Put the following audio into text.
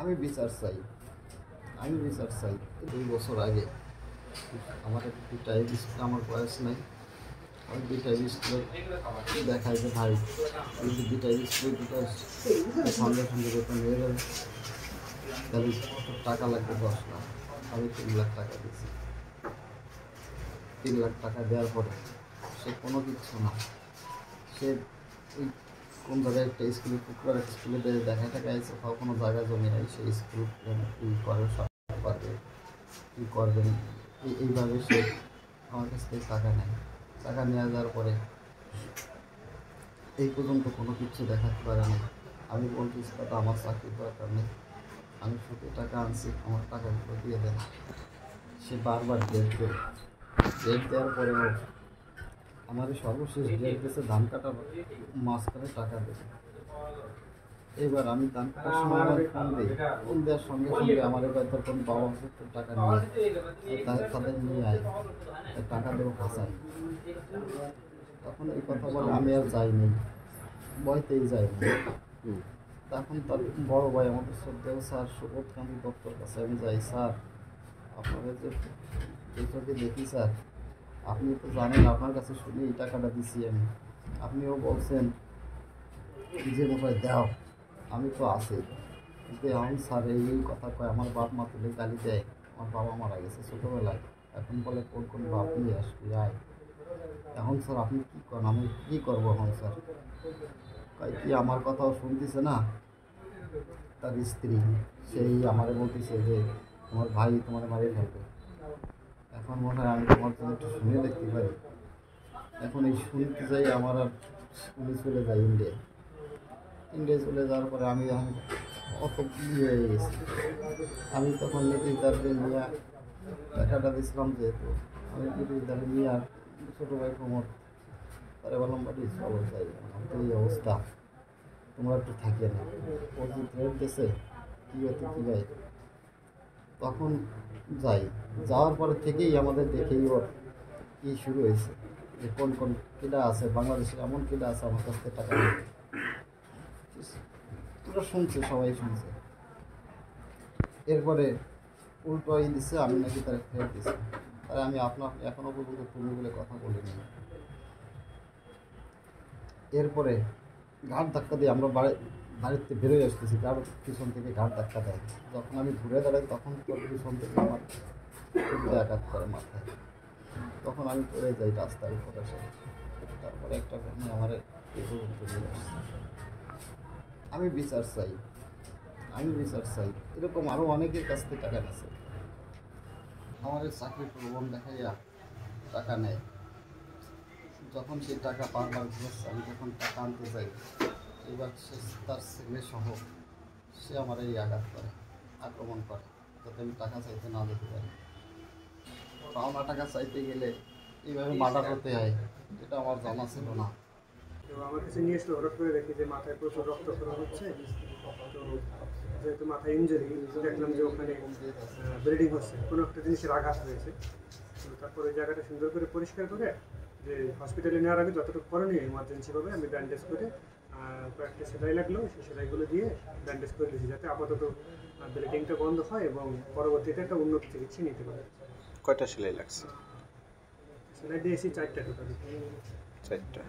আমি বিচার চাই। আমি বিচার চাই। 2 বছর আগে আমার দুইটা স্কুল, আমার বয়স নাই, আমি দুইটা স্কুলে দেখাই যে ভাই যদি দুইটা স্কুলে দুটো সঙ্গে সঙ্গে বেতন হয়ে যাবে তাহলে টাকা লাগবে 10 লাখ। আমি 3 লাখ টাকা দিয়েছি। 3 লাখ টাকা দেওয়ার পরে সে কোনো কিছু না, সে ওই কোন জায়গায় একটা স্কুলে টুকরার একটা স্কুলে দেখা টাকা এসে তাও কোনো জায়গা জমি নাই, সেই স্কুল কী করে পারবে, কী করবেন এইভাবে সে আমার কাছ থেকে টাকা নেয়। টাকা নিয়ে যাওয়ার পরে এই পর্যন্ত কোনো কিছু দেখাতে পারে না। আমি বলতেছি দাদা আমার চাকরির দরকার নেই, আমি শুধু টাকা আনছি, আমার টাকাগুলো দিয়ে দেন। সে বারবার ডেট দেয়। ডেট দেওয়ার পরেও আমার সর্বশেষ ডেট দিয়েছে ধান কাটার মাঝখানে টাকা দেবে। এবার আমি ধান কাটার সময় আমার ফোন দিই, ফোন দেওয়ার সঙ্গে সঙ্গে আমার এবার তখন বাবা টাকা নিয়ে তাদের নিয়ে আয়, টাকা দেবো ফাঁসাই। তখন এই কথা বলে আমি আর যাইনি, ভয়তেই যাইনি। তখন তার বড় ভাই আমাদের শ্রদ্ধেয় স্যার সুবোধ কান্তি দত্তর কাছে আমি যাই, স্যার আপনাদের যে চোখে দেখি স্যার, আপনি তো জানেন আপনার কাছে শুনে এই টাকাটা দিছি আমি, আপনিও বলছেন যে মোবাইল দাও, আমি তো আছি কিন্তু এখন স্যার এই কথা কয়, আমার বাপ মা তুলে গালি দেয়, আমার বাবা মারা গেছে ছোটোবেলায়, এখন বলে কোন কোন বাপ নিয়ে আসবি আয়। এখন স্যার আপনি কী করেন, আমি কী করবো এখন স্যার? তাই কি আমার কথাও শুনতেছে না? তার স্ত্রী সেই আমারে বলতেছে যে তোমার ভাই তোমার মারিয়ে ফেলবে। এখন মনে হয় আমি তোমার জন্য একটু শুনে দেখতে পারি। এখন এই শুনতে যাই আমার আর উনি চলে যায় ইন্ডিয়া। ইন্ডিয়ায় চলে যাওয়ার পরে আমি এখন অত ইয়ে হয়ে গেছি। আমি তখন নির্দিদারদের নিয়ে টাকাটা দিয়েছিলাম, যেহেতু আমি নির্দিদারে নিয়ে আর ছোটো ভাই প্রমোদ তারে বললাম বাড়ি চলো যাই, তো এই অবস্থা তোমরা একটু থাকিয়ে না, ওর যে থ্রেড দিয়েছে কী হতে কী যায়। তখন যাই, যাওয়ার পরে থেকেই আমাদের দেখেই ওর কী শুরু হয়েছে যে কোন কোন ক্রীড়া আছে বাংলাদেশের, এমন ক্রীড়া আছে আমার কাছ থেকে টাকা নেই। তোরা শুনছে, সবাই শুনছে। এরপরে উল্টো দিচ্ছে আমি নাকি তার ফেরত দিচ্ছি, তাই আমি আপনার এখনও পর্যন্ত তুমি বলে কথা বলিনি। এরপরে ঘাট ধাক্কা দিয়ে আমরা বাড়িতে বেরোয় আসতেছি, গাড় পিছন থেকে ঘাট ধাক্কা দেয়। যখন আমি ঘুরে দাঁড়াই তখন তোর পিছন থেকে আমার আঘাত করে মাথায়, তখন আমি পড়ে যাই রাস্তার উপর এসে। তারপরে একটা ঘটনা আমার এই পর্যন্ত নিয়ে আসছে। আমি বিচার চাই, আমি বিচার চাই। এরকম আরও অনেকের কাছ থেকে টাকা নিয়েছে, আমাদের চাকরির প্রলোভন দেখাইয়া টাকা নেয়। যখন সেই টাকা বারবার ঘুরছে, আমি যখন টাকা আনতে যাই, এবার সে তার ছেলে সহ সে আমার এই আঘাত করে, আক্রমণ করে, যাতে আমি টাকা চাইতে না যেতে পারি। পাওনা টাকা চাইতে গেলে এইভাবে মার্ডার হতে হয়, এটা আমার জানা ছিল না। তো আমার কাছে নিয়ে এসে হঠাৎ করে দেখি যে মাথায় প্রচুর রক্তক্ষরণ হচ্ছে। তো যেহেতু মাথায় ইঞ্জুরি, দেখলাম যে ওখানে ব্লিডিং হচ্ছে, কোনো একটা জিনিসের আঘাত হয়েছে। তো তারপরে ওই জায়গাটা সুন্দর করে পরিষ্কার করে যে হসপিটালে নেওয়ার আগে যতটুকু করণীয় ইমার্জেন্সিভাবে আমি ব্যান্ডেজ করে কয়েকটা সেলাই লাগলো, সেই সেলাইগুলো দিয়ে ব্যান্ডেজ করে দিয়েছি, যাতে আপাতত ব্লিডিংটা বন্ধ হয় এবং পরবর্তীতে একটা উন্নত চিকিৎসা নিতে পারে। কয়টা সেলাই লাগছে? সেলাই দিয়েছি 4টা টোটালি। 4টা।